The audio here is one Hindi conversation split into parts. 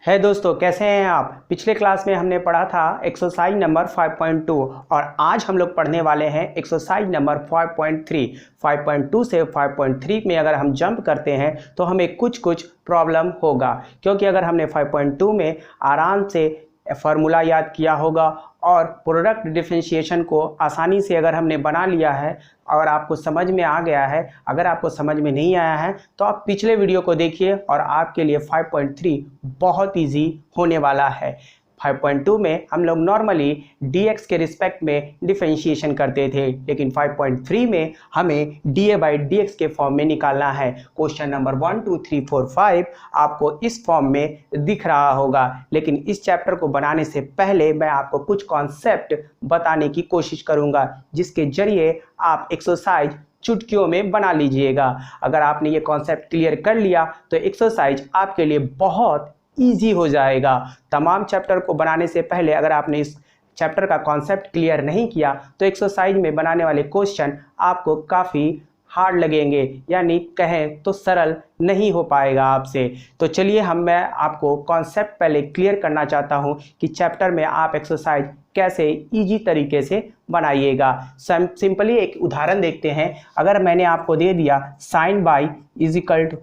है दोस्तों, कैसे हैं आप। पिछले क्लास में हमने पढ़ा था एक्सरसाइज नंबर 5.2 और आज हम लोग पढ़ने वाले हैं एक्सरसाइज नंबर 5.3। 5.2 से 5.3 में अगर हम जंप करते हैं तो हमें कुछ प्रॉब्लम होगा, क्योंकि अगर हमने 5.2 में आराम से फार्मूला याद किया होगा और प्रोडक्ट डिफरेंशिएशन को आसानी से अगर हमने बना लिया है और आपको समझ में आ गया है। अगर आपको समझ में नहीं आया है तो आप पिछले वीडियो को देखिए और आपके लिए 5.3 बहुत इजी होने वाला है। 5.2 में हम लोग नॉर्मली dx के रिस्पेक्ट में डिफरेंशिएशन करते थे, लेकिन 5.3 में हमें dA बाई dx के फॉर्म में निकालना है। क्वेश्चन नंबर 1 2 3 4 5 आपको इस फॉर्म में दिख रहा होगा, लेकिन इस चैप्टर को बनाने से पहले मैं आपको कुछ कॉन्सेप्ट बताने की कोशिश करूंगा, जिसके जरिए आप एक्सरसाइज चुटकियों में बना लीजिएगा। अगर आपने ये कॉन्सेप्ट क्लियर कर लिया तो एक्सरसाइज आपके लिए बहुत ईजी हो जाएगा। तमाम चैप्टर को बनाने से पहले अगर आपने इस चैप्टर का कॉन्सेप्ट क्लियर नहीं किया तो एक्सरसाइज में बनाने वाले क्वेश्चन आपको काफ़ी हार्ड लगेंगे, यानी कहें तो सरल नहीं हो पाएगा आपसे। तो चलिए मैं आपको कॉन्सेप्ट पहले क्लियर करना चाहता हूं कि चैप्टर में आप एक्सरसाइज कैसे इजी तरीके से बनाइएगा। सिंपली एक उदाहरण देखते हैं। अगर मैंने आपको दे दिया sine by is equal to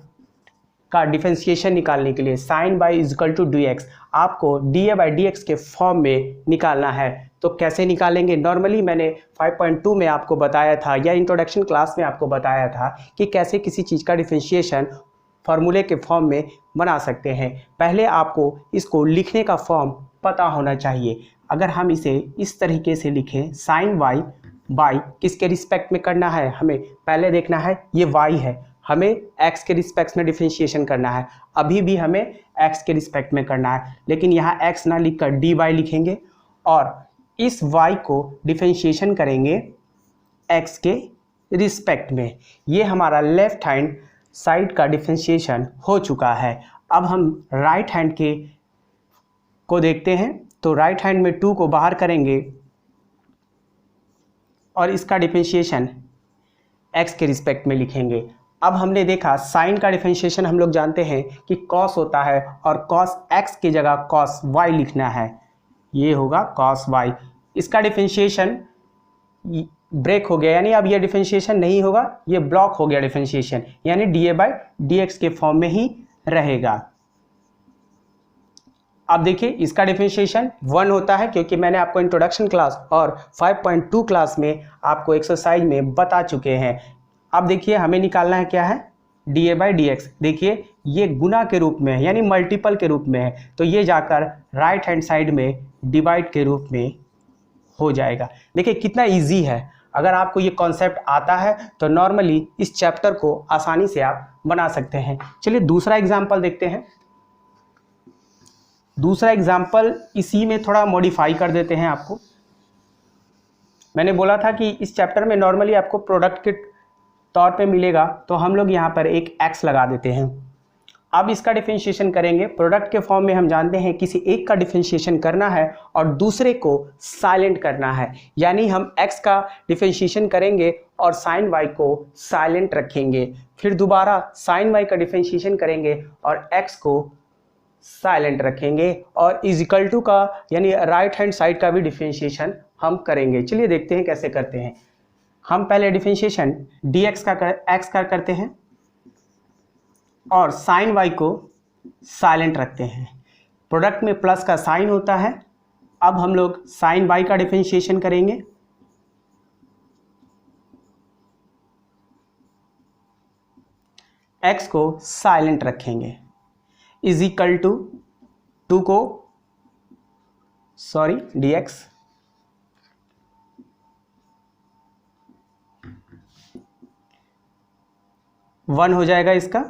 का डिफरेंशिएशन निकालने के लिए sine by is equal to d x, आपको dA बाई डी एक्स के फॉर्म में निकालना है। तो कैसे निकालेंगे? नॉर्मली मैंने 5.2 में आपको बताया था या इंट्रोडक्शन क्लास में आपको बताया था कि कैसे किसी चीज़ का डिफरेंशिएशन फार्मूले के फॉर्म में बना सकते हैं। पहले आपको इसको लिखने का फॉर्म पता होना चाहिए। अगर हम इसे इस तरीके से लिखें, साइन वाई बाई किसके रिस्पेक्ट में करना है, हमें पहले देखना है ये y है, हमें x के रिस्पेक्ट में डिफरेंशिएशन करना है। अभी भी हमें x के रिस्पेक्ट में करना है, लेकिन यहाँ x ना लिखकर dy लिखेंगे और इस y को डिफरेंशिएशन करेंगे x के रिस्पेक्ट में। ये हमारा लेफ्ट हैंड साइड का डिफरेंशिएशन हो चुका है। अब हम राइट हैंड को देखते हैं। तो राइट हैंड में 2 को बाहर करेंगे और इसका डिफरेंशिएशन x के रिस्पेक्ट में लिखेंगे। अब हमने देखा साइन का डिफरेंशिएशन हम लोग जानते हैं कि कॉस होता है और कॉस x की जगह कॉस y लिखना है, ये होगा कॉस y। इसका डिफरेंशिएशन ब्रेक हो गया, यानी अब ये डिफरेंशिएशन नहीं होगा, ये ब्लॉक हो गया डिफरेंशिएशन, यानी dA बाई dx के फॉर्म में ही रहेगा। अब देखिए इसका डिफरेंशिएशन 1 होता है, क्योंकि मैंने आपको इंट्रोडक्शन क्लास और 5.2 क्लास में आपको एक्सरसाइज में बता चुके हैं। अब देखिए हमें निकालना है क्या है, dA बाई dx। देखिए ये गुना के रूप में है, यानी मल्टीपल के रूप में है, तो ये जाकर राइट हैंड साइड में डिवाइड के रूप में हो जाएगा। देखिए कितना इजी है। अगर आपको ये कॉन्सेप्ट आता है तो नॉर्मली इस चैप्टर को आसानी से आप बना सकते हैं। चलिए दूसरा एग्जाम्पल देखते हैं। दूसरा एग्जाम्पल इसी में थोड़ा मॉडिफाई कर देते हैं। आपको मैंने बोला था कि इस चैप्टर में नॉर्मली आपको प्रोडक्ट के तौर पे मिलेगा, तो हम लोग यहाँ पर एक x लगा देते हैं। अब इसका डिफरेंशिएशन करेंगे। प्रोडक्ट के फॉर्म में हम जानते हैं किसी एक का डिफरेंशिएशन करना है और दूसरे को साइलेंट करना है, यानी हम x का डिफरेंशिएशन करेंगे और साइन y को साइलेंट रखेंगे। फिर दोबारा साइन y का डिफरेंशिएशन करेंगे और x को साइलेंट रखेंगे और इज इक्वल टू का यानी राइट हैंड साइड का भी डिफरेंशिएशन हम करेंगे। चलिए देखते हैं कैसे करते हैं। हम पहले डिफरेंशिएशन dx का x का करते हैं और साइन y को साइलेंट रखते हैं। प्रोडक्ट में प्लस का साइन होता है। अब हम लोग साइन y का डिफरेंशिएशन करेंगे x को साइलेंट रखेंगे, इज इक्वल टू 2 को dx वन हो जाएगा इसका,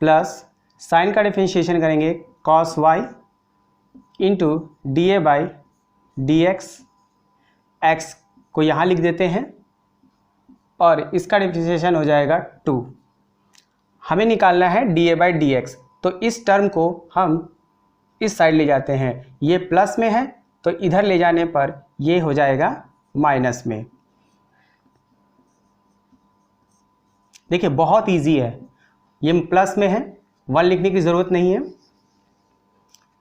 प्लस साइन का डिफरेंशिएशन करेंगे cos y into dA by dx। x को यहाँ लिख देते हैं और इसका डिफरेंशिएशन हो जाएगा 2। हमें निकालना है dA बाई dx, तो इस टर्म को हम इस साइड ले जाते हैं। ये प्लस में है तो इधर ले जाने पर ये हो जाएगा माइनस में। देखिए बहुत इजी है, ये प्लस में है, 1 लिखने की ज़रूरत नहीं है,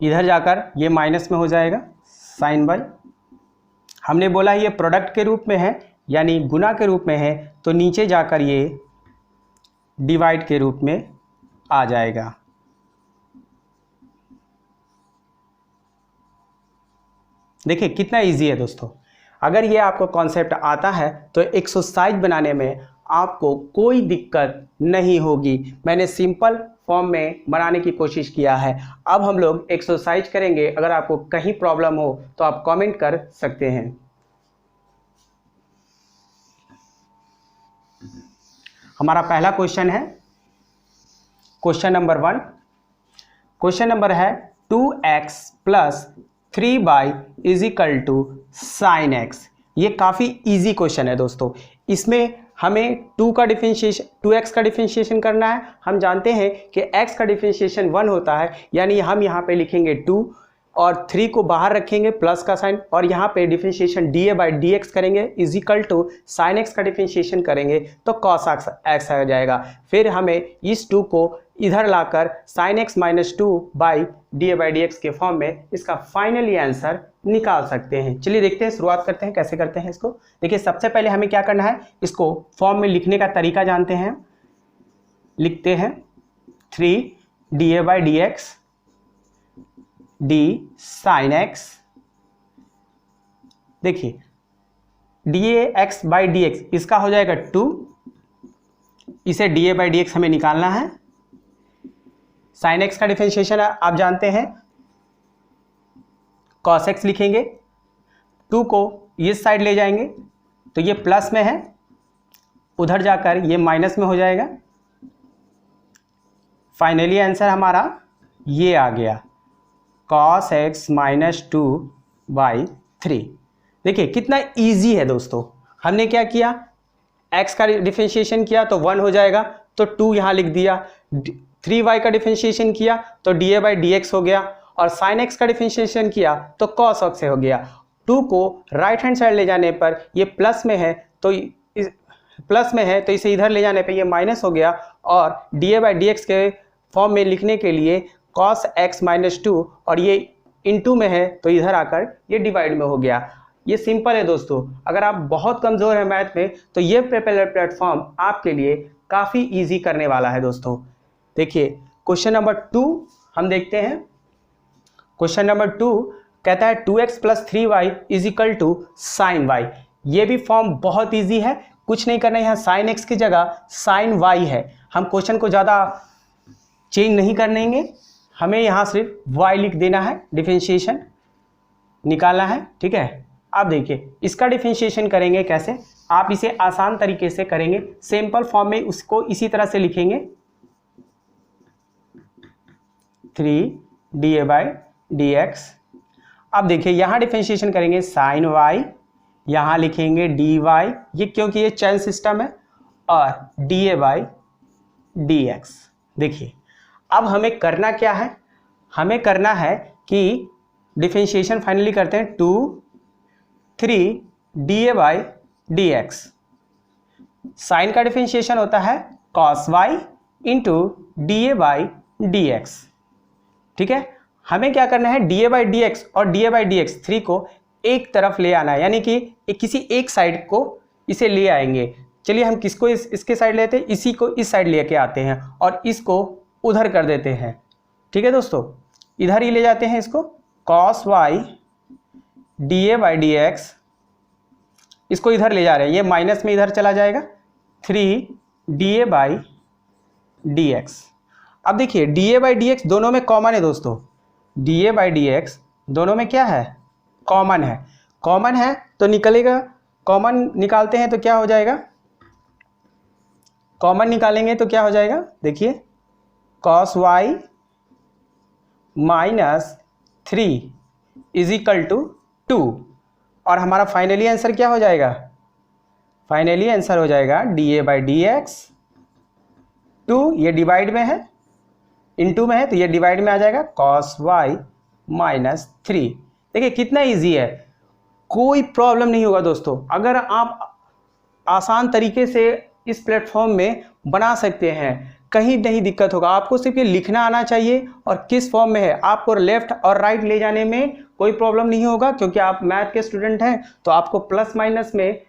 इधर जाकर ये माइनस में हो जाएगा साइन बाई। हमने बोला ये प्रोडक्ट के रूप में है यानी गुना के रूप में है, तो नीचे जाकर ये डिवाइड के रूप में आ जाएगा। देखिए कितना इजी है दोस्तों। अगर ये आपको कॉन्सेप्ट आता है तो एक्सरसाइज बनाने में आपको कोई दिक्कत नहीं होगी। मैंने सिंपल फॉर्म में बनाने की कोशिश किया है। अब हम लोग एक्सरसाइज करेंगे। अगर आपको कहीं प्रॉब्लम हो तो आप कमेंट कर सकते हैं। हमारा पहला क्वेश्चन है क्वेश्चन नंबर 1। क्वेश्चन नंबर है 2x plus 3y is equal to sine x. ये काफ़ी इजी क्वेश्चन है दोस्तों। इसमें हमें 2x का डिफरेंशिएशन करना है। हम जानते हैं कि x का डिफरेंशिएशन 1 होता है, यानी हम यहाँ पे लिखेंगे 2 और 3 को बाहर रखेंगे प्लस का साइन, और यहाँ पे डिफरेंशिएशन dA/dx करेंगे is equal to sine x का डिफरेंशिएशन करेंगे तो कॉस एक्स आ जाएगा। फिर हमें इस 2 को इधर लाकर साइन एक्स माइनस 2/dA/dx के फॉर्म में इसका फाइनली आंसर निकाल सकते हैं। चलिए देखते हैं, शुरुआत करते हैं कैसे करते हैं इसको। देखिए सबसे पहले हमें क्या करना है, इसको फॉर्म में लिखने का तरीका जानते हैं। लिखते हैं 3dA/dx d साइन एक्स। देखिए dAx/dx इसका हो जाएगा 2, इसे dA/dx हमें निकालना है। साइन एक्स का डिफरेंशिएशन आप जानते हैं, कॉस एक्स लिखेंगे, 2 को इस साइड ले जाएंगे तो ये प्लस में है, उधर जाकर ये माइनस में हो जाएगा। फाइनली आंसर हमारा ये आ गया cos x माइनस 2/3। देखिए कितना इजी है दोस्तों। हमने क्या किया, x का डिफरेंशिएशन किया तो 1 हो जाएगा तो 2 यहाँ लिख दिया, 3y का डिफरेंशिएशन किया तो dA/dx हो गया, और sin x का डिफरेंशिएशन किया तो cos x हो गया। 2 को राइट हैंड साइड ले जाने पर ये प्लस में है तो इसे इधर ले जाने पर ये माइनस हो गया, और dA/dx के फॉर्म में लिखने के लिए cos x माइनस 2 और ये इनटू में है तो इधर आकर ये डिवाइड में हो गया। ये सिंपल है दोस्तों। अगर आप बहुत कमज़ोर हैं मैथ में तो ये प्लेटफॉर्म आपके लिए काफ़ी इजी करने वाला है दोस्तों। देखिए क्वेश्चन नंबर 2 हम देखते हैं। क्वेश्चन नंबर 2 कहता है 2x plus 3y is equal to sine y। ये भी फॉर्म बहुत इजी है, कुछ नहीं करना है। यहाँ साइन x की जगह साइन y है। हम क्वेश्चन को ज़्यादा चेंज नहीं करेंगे, हमें यहाँ सिर्फ y लिख देना है, डिफरेंशिएशन निकालना है। ठीक है, अब देखिए इसका डिफरेंशिएशन करेंगे कैसे। आप इसे आसान तरीके से करेंगे, सिंपल फॉर्म में उसको इसी तरह से लिखेंगे 3dA/dx। अब देखिए यहाँ डिफरेंशिएशन करेंगे साइन y, यहाँ लिखेंगे dy, ये क्योंकि ये चेन सिस्टम है, और dA/dx। देखिए अब हमें करना क्या है, हमें करना है कि डिफरेंशिएशन फाइनली करते हैं 3dA/dx। साइन का डिफरेंशिएशन होता है cos y इंटू dA/dx। ठीक है, हमें क्या करना है, dA/dx और dA/dx 3 को एक तरफ ले आना है, यानी कि किसी एक साइड को इसे ले आएंगे। चलिए हम किसको इसके साइड लेते हैं, इसी को इस साइड लेके आते हैं और इसको उधर कर देते हैं। ठीक है दोस्तों, इधर ही ले जाते हैं इसको, cos y dA/dx, इसको इधर ले जा रहे हैं, ये माइनस में इधर चला जाएगा 3dA/dx। अब देखिए dA/dx दोनों में कॉमन है दोस्तों, dA/dx दोनों में क्या है, कॉमन है। कॉमन है तो निकलेगा, कॉमन निकालते हैं तो क्या हो जाएगा, कॉमन निकालेंगे तो क्या हो जाएगा, देखिए cos y minus 3 is equal to 2, और हमारा फाइनली आंसर क्या हो जाएगा, फाइनली आंसर हो जाएगा dA/dx 2, ये डिवाइड में है, इनटू में है तो ये डिवाइड में आ जाएगा cos y माइनस 3। देखिए कितना इजी है, कोई प्रॉब्लम नहीं होगा दोस्तों। अगर आप आसान तरीके से इस प्लेटफॉर्म में बना सकते हैं, कहीं नहीं दिक्कत होगा। आपको सिर्फ ये लिखना आना चाहिए और किस फॉर्म में है। आपको लेफ्ट और राइट ले जाने में कोई प्रॉब्लम नहीं होगा, क्योंकि आप मैथ के स्टूडेंट हैं, तो आपको प्लस माइनस में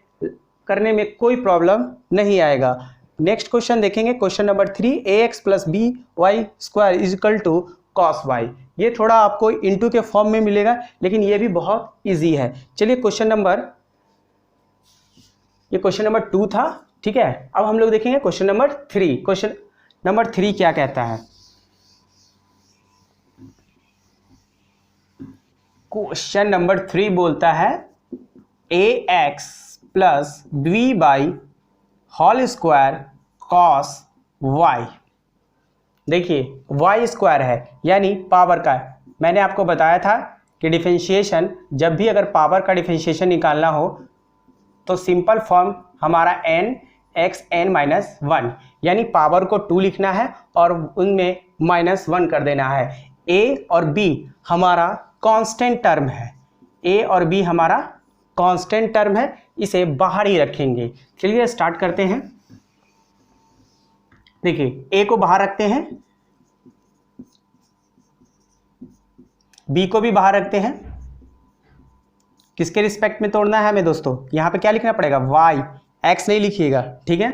करने में कोई प्रॉब्लम नहीं आएगा। नेक्स्ट क्वेश्चन देखेंगे, question number 3, ax plus b y square is equal to cos y. ये थोड़ा आपको इंटू के फॉर्म में मिलेगा, लेकिन ये भी बहुत इजी है। चलिए क्वेश्चन नंबर 2 था, ठीक है। अब हम लोग देखेंगे क्वेश्चन नंबर 3। क्वेश्चन नंबर 3 क्या कहता है? क्वेश्चन नंबर 3 बोलता है ax plus b by whole square cos y. देखिए वाई स्क्वायर है यानी पावर का। मैंने आपको बताया था कि डिफरेंशिएशन, जब भी अगर पावर का डिफरेंशिएशन निकालना हो तो सिंपल फॉर्म हमारा n x n माइनस 1, यानी पावर को 2 लिखना है और उनमें -1 कर देना है। a और b हमारा कांस्टेंट टर्म है, a और b हमारा कांस्टेंट टर्म है, इसे बाहर ही रखेंगे। चलिए स्टार्ट करते हैं। देखिए a को बाहर रखते हैं, b को भी बाहर रखते हैं। किसके रिस्पेक्ट में तोड़ना है हमें दोस्तों? यहां पे क्या लिखना पड़ेगा? y, x नहीं लिखिएगा, ठीक है।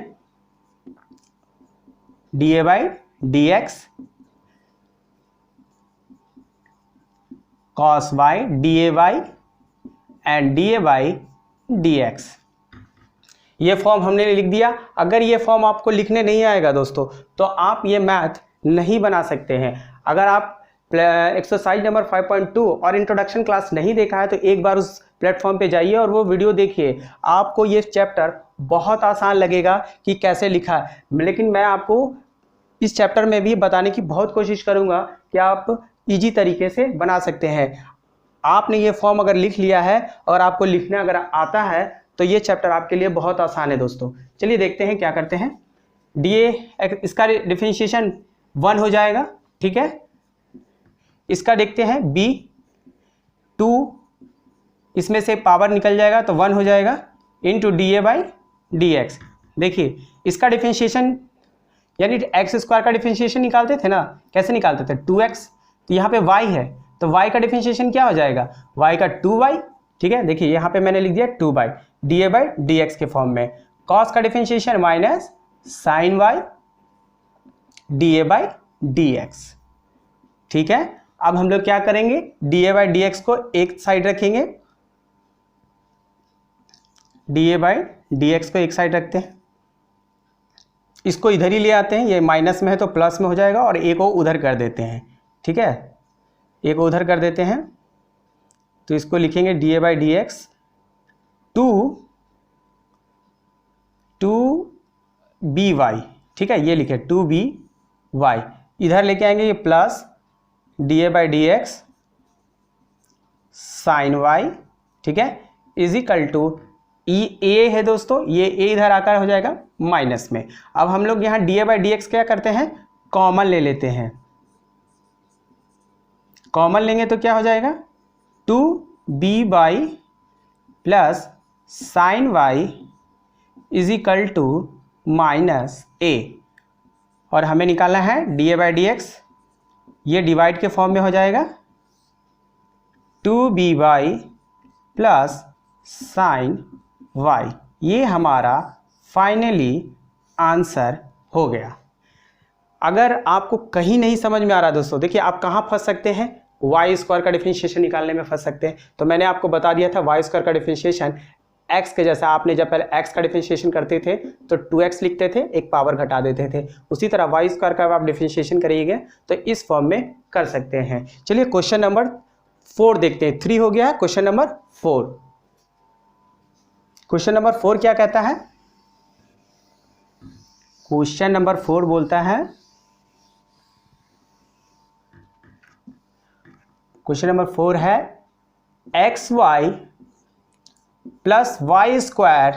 dA by dx cos y dA by and dA by dx। ये फॉर्म हमने लिख दिया। अगर ये फॉर्म आपको लिखने नहीं आएगा दोस्तों, तो आप ये मैथ नहीं बना सकते हैं। अगर आप एक्सरसाइज नंबर 5.2 और इंट्रोडक्शन क्लास नहीं देखा है तो एक बार उस प्लेटफॉर्म पे जाइए और वो वीडियो देखिए। आपको ये चैप्टर बहुत आसान लगेगा कि कैसे लिखा है, लेकिन मैं आपको इस चैप्टर में भी बताने की बहुत कोशिश करूँगा कि आप ईजी तरीके से बना सकते हैं। आपने ये फॉर्म अगर लिख लिया है और आपको लिखना अगर आता है तो ये चैप्टर आपके लिए बहुत आसान है दोस्तों। चलिए देखते हैं क्या करते हैं। dA, इसका डिफरेंशिएशन 1 हो जाएगा, ठीक है। इसका देखते हैं b, 2, इसमें से पावर निकल जाएगा तो 1 हो जाएगा, इंटू dA बाई dx। देखिए इसका डिफरेंशिएशन यानी एक्स स्क्वायर का डिफरेंशिएशन निकालते थे ना, कैसे निकालते थे? 2x, तो यहाँ पे y है तो y का डिफरेंशिएशन क्या हो जाएगा? y का 2y, ठीक है। देखिए यहाँ पे मैंने लिख दिया 2 बाई dA बाई dx के फॉर्म में। cos का differentiation minus sine y dA by dx, ठीक है। अब हम लोग क्या करेंगे? dA बाई dx को एक साइड रखेंगे, dA बाई dx को एक साइड रखते हैं, इसको इधर ही ले आते हैं, ये माइनस में है तो प्लस में हो जाएगा, और a को उधर कर देते हैं, ठीक है। a को उधर कर देते हैं तो इसको लिखेंगे dA बाई dx 2by, ठीक है। ये लिखे 2by, इधर लेके आएंगे ये plus dA by dx sine y, ठीक है, इज इक्वल टू a है दोस्तों, ये a इधर आकर हो जाएगा माइनस में। अब हम लोग यहाँ dA बाई dx क्या करते हैं? कॉमन ले लेते हैं। कॉमन लेंगे तो क्या हो जाएगा? 2b by plus sine y is equal to minus a, और हमें निकालना है dA बाई dx, ये डिवाइड के फॉर्म में हो जाएगा 2b by plus sine y। ये हमारा फाइनली आंसर हो गया। अगर आपको कहीं नहीं समझ में आ रहा दोस्तों, देखिए आप कहाँ फंस सकते हैं? वाई स्क्वायर का डिफरेंशिएशन निकालने में फंस सकते हैं। तो मैंने आपको बता दिया था वाई स्क्वायर का डिफरेंशिएशन x के जैसा। आपने जब पहले x का डिफरेंशिएशन करते थे तो 2x लिखते थे, एक पावर घटा देते थे। उसी तरह वाई स्क्वायर का आप डिफरेंशिएशन करिएगा तो इस फॉर्म में कर सकते हैं। चलिए क्वेश्चन नंबर 4 देखते हैं। 3 हो गया, क्वेश्चन नंबर 4। क्वेश्चन नंबर 4 क्या कहता है? क्वेश्चन नंबर 4 बोलता है, क्वेश्चन नंबर 4 है xy plus y square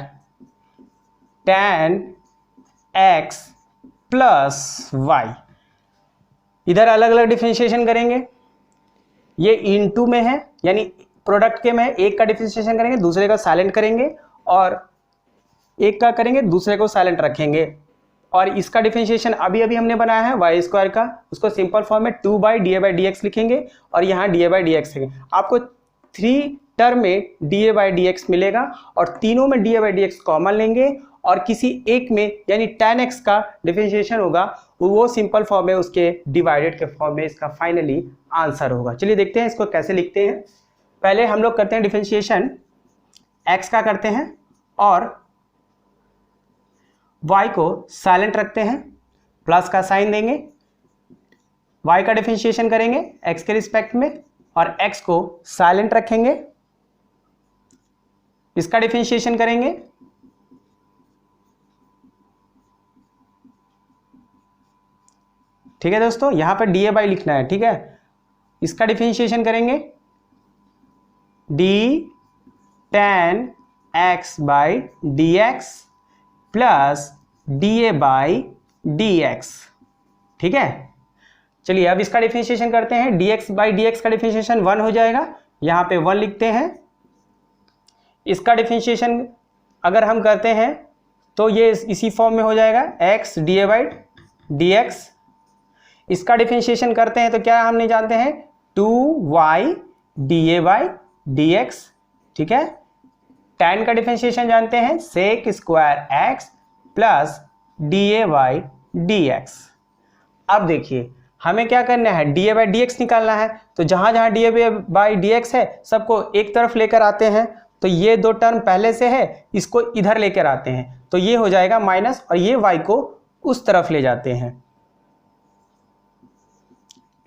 tan x plus y. इधर अलग अलग डिफरेंशिएशन करेंगे, ये इनटू में है यानी प्रोडक्ट के में एक का डिफरेंशिएशन करेंगे, दूसरे का साइलेंट करेंगे, और एक का करेंगे, दूसरे को साइलेंट रखेंगे। और इसका डिफरेंशिएशन अभी अभी हमने बनाया है वाई स्क्वायर का, उसको सिंपल फॉर्म में 2/dA/dx लिखेंगे और यहाँ dA/dx है। आपको 3 टर्म में dA/dx मिलेगा और तीनों में dA/dx कॉमन लेंगे और किसी एक में यानी tan x का डिफरेंशिएशन होगा, वो सिंपल फॉर्म में उसके डिवाइडेड के फॉर्म में इसका फाइनली आंसर होगा। चलिए देखते हैं इसको कैसे लिखते हैं। पहले हम लोग करते हैं डिफरेंशिएशन x का करते हैं और y को साइलेंट रखते हैं, प्लस का साइन देंगे, y का डिफरेंशिएशन करेंगे x के रिस्पेक्ट में और x को साइलेंट रखेंगे, इसका डिफरेंशिएशन करेंगे, ठीक है दोस्तों, यहां पर dA लिखना है, ठीक है। इसका डिफरेंशिएशन करेंगे d tan x/dx plus dA/dx, ठीक है। चलिए अब इसका डिफरेंशिएशन करते हैं। dx/dx का डिफरेंशिएशन 1 हो जाएगा, यहाँ पे 1 लिखते हैं। इसका डिफरेंशिएशन अगर हम करते हैं तो ये इसी फॉर्म में हो जाएगा x dA/dx। इसका डिफरेंशिएशन करते हैं तो क्या हमने जानते हैं 2y dA/dx, ठीक है। tan का डिफरेंशिएशन जानते हैं sec square x plus dA/dx। अब देखिए हमें क्या करना है, dA/dx निकालना है, तो जहां जहां dA/dx है सबको एक तरफ लेकर आते हैं, तो ये दो टर्म पहले से है, इसको इधर लेकर आते हैं, तो ये हो जाएगा माइनस और ये y को उस तरफ ले जाते हैं,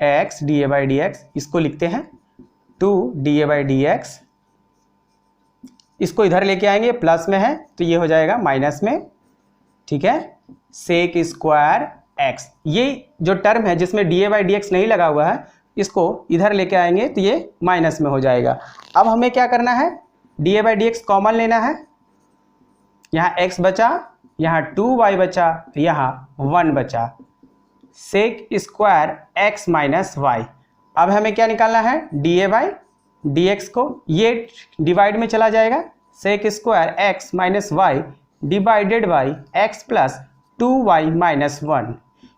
x dA/dx, इसको लिखते हैं 2 dA/dx, इसको इधर लेके आएंगे, प्लस में है तो ये हो जाएगा माइनस में, ठीक है। सेक स्क्वायर x, ये जो टर्म है जिसमें dA/dx नहीं लगा हुआ है, इसको इधर लेके आएंगे तो ये माइनस में हो जाएगा। अब हमें क्या करना है, dA/dx कॉमन लेना है, यहाँ x बचा, यहाँ 2y बचा, यहाँ 1 बचा, sec square x minus y। अब हमें क्या निकालना है, dA/dx को, ये डिवाइड में चला जाएगा, sec square x minus y divided by x plus 2y minus 1।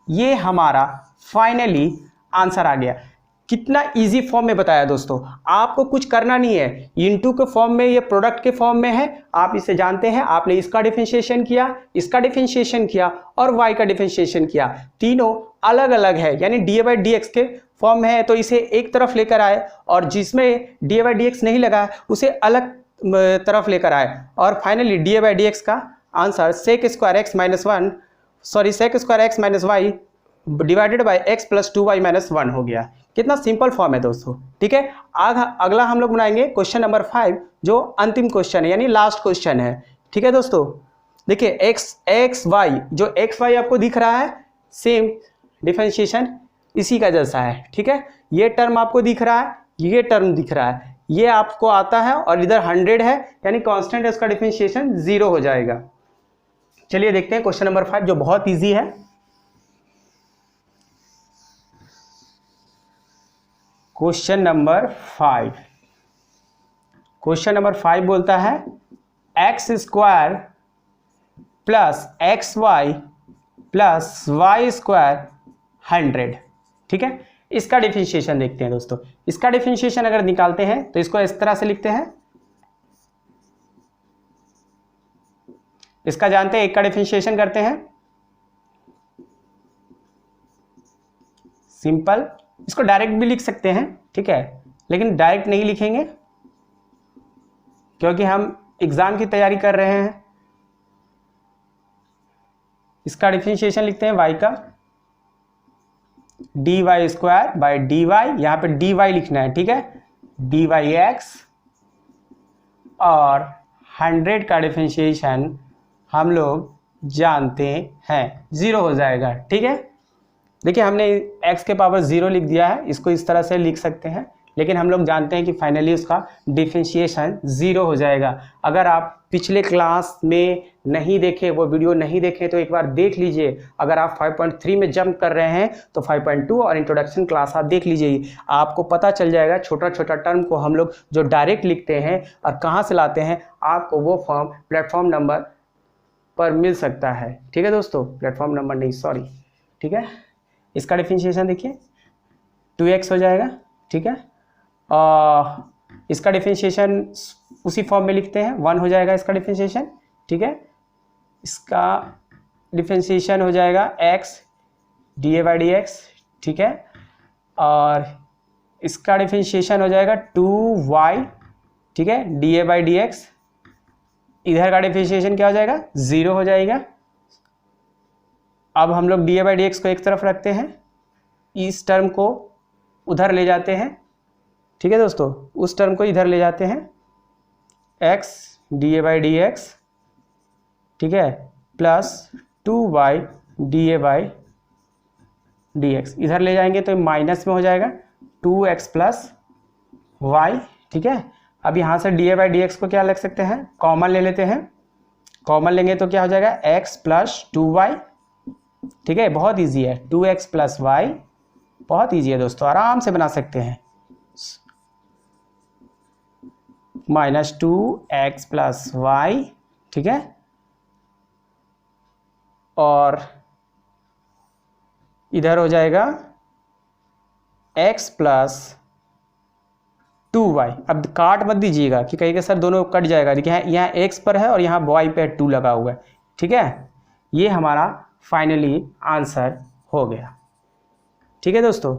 ये हमारा फाइनली आंसर आ गया। कितना इजी फॉर्म में बताया दोस्तों, आपको कुछ करना नहीं है, इनटू के फॉर्म में, ये प्रोडक्ट के फॉर्म में है, आप इसे जानते हैं। आपने इसका डिफरेंशिएशन किया, इसका डिफरेंशिएशन किया और y का डिफरेंशिएशन किया, तीनों अलग अलग है, यानी dA/dx के फॉर्म में है तो इसे एक तरफ लेकर आए और जिसमें dA/dx नहीं लगा उसे अलग तरफ लेकर आए और फाइनली dA/dx का answer sec square x minus 1, sorry sec square x minus y divided by x plus 2y minus 1 हो गया। कितना सिंपल फॉर्म है दोस्तों, ठीक है। अगला हम लोग बनाएंगे क्वेश्चन नंबर 5, जो अंतिम क्वेश्चन है यानी लास्ट क्वेश्चन है, ठीक है दोस्तों। देखिए x y, जो x y आपको दिख रहा है सेम डिफरेंशिएशन इसी का जैसा है, ठीक है। ये टर्म आपको दिख रहा है, ये टर्म दिख रहा है, ये आपको आता है और इधर 100 है, यानी कांस्टेंट है, इसका डिफरेंशिएशन 0 हो जाएगा। चलिए देखते हैं क्वेश्चन नंबर 5, जो बहुत इजी है। क्वेश्चन नंबर 5, क्वेश्चन नंबर 5 बोलता है x square plus xy plus y square 100, ठीक है। इसका डिफरेंशिएशन देखते हैं दोस्तों। इसका डिफरेंशिएशन अगर निकालते हैं तो इसको इस तरह से लिखते हैं, इसका जानते हैं, एक का डिफरेंशिएशन करते हैं सिंपल, इसको डायरेक्ट भी लिख सकते हैं, ठीक है, लेकिन डायरेक्ट नहीं लिखेंगे क्योंकि हम एग्जाम की तैयारी कर रहे हैं। इसका डिफरेंशिएशन लिखते हैं y का, dy स्क्वायर बाई dy, यहाँ पे dy लिखना है, ठीक है, dyx, और 100 का डिफरेंशिएशन हम लोग जानते हैं 0 हो जाएगा, ठीक है। देखिए हमने x के पावर 0 लिख दिया है, इसको इस तरह से लिख सकते हैं, लेकिन हम लोग जानते हैं कि फाइनली उसका डिफरेंशिएशन 0 हो जाएगा। अगर आप पिछले क्लास में नहीं देखे, वो वीडियो नहीं देखे तो एक बार देख लीजिए। अगर आप 5.3 में जंप कर रहे हैं तो 5.2 और इंट्रोडक्शन क्लास आप देख लीजिए, आपको पता चल जाएगा छोटा छोटा टर्म को हम लोग जो डायरेक्ट लिखते हैं और कहाँ से लाते हैं, आपको वो फॉर्म प्लेटफॉर्म नंबर पर मिल सकता है। ठीक है दोस्तों, प्लेटफॉर्म नंबर नहीं, सॉरी। ठीक है, इसका डिफरेंशिएशन देखिए 2x हो जाएगा। ठीक है, इसका डिफरेंशिएशन उसी फॉर्म में लिखते हैं, 1 हो जाएगा इसका डिफरेंशिएशन। ठीक है, इसका डिफरेंशिएशन हो जाएगा x dA/dx। ठीक है, और इसका डिफरेंशिएशन हो जाएगा 2y। ठीक है, dA/dx। इधर का डिफरेंशिएशन क्या हो जाएगा, 0 हो जाएगा। अब हम लोग dA/dx को एक तरफ रखते हैं, इस टर्म को उधर ले जाते हैं। ठीक है दोस्तों, उस टर्म को इधर ले जाते हैं, x dA/dx। ठीक है, प्लस 2y dA/dx। इधर ले जाएंगे तो माइनस में हो जाएगा 2x प्लस y। ठीक है, अब यहाँ से dA/dx को क्या लिख सकते हैं, कॉमन ले लेते हैं। कॉमन लेंगे तो क्या हो जाएगा, x प्लस 2y। ठीक है, बहुत इजी है, 2x प्लस y बहुत इजी है दोस्तों, आराम से बना सकते हैं। Minus 2x plus y। ठीक है, और इधर हो जाएगा x प्लस 2y। अब काट मत दीजिएगा कि कहीं के सर दोनों कट जाएगा। देखिए यहाँ x पर है और यहाँ y पे 2 लगा हुआ है। ठीक है, ये हमारा फाइनली आंसर हो गया। ठीक है दोस्तों,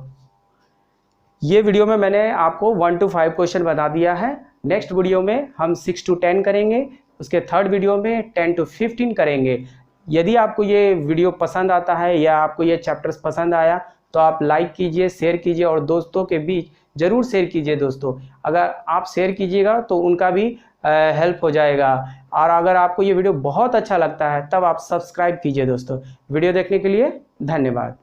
ये वीडियो में मैंने आपको 1 to 5 क्वेश्चन बता दिया है। नेक्स्ट वीडियो में हम 6 to 10 करेंगे, उसके थर्ड वीडियो में 10 to 15 करेंगे। यदि आपको ये वीडियो पसंद आता है या आपको ये चैप्टर्स पसंद आया तो आप लाइक कीजिए, शेयर कीजिए और दोस्तों के बीच ज़रूर शेयर कीजिए दोस्तों। अगर आप शेयर कीजिएगा तो उनका भी हेल्प हो जाएगा। और अगर आपको ये वीडियो बहुत अच्छा लगता है तब आप सब्सक्राइब कीजिए दोस्तों। वीडियो देखने के लिए धन्यवाद।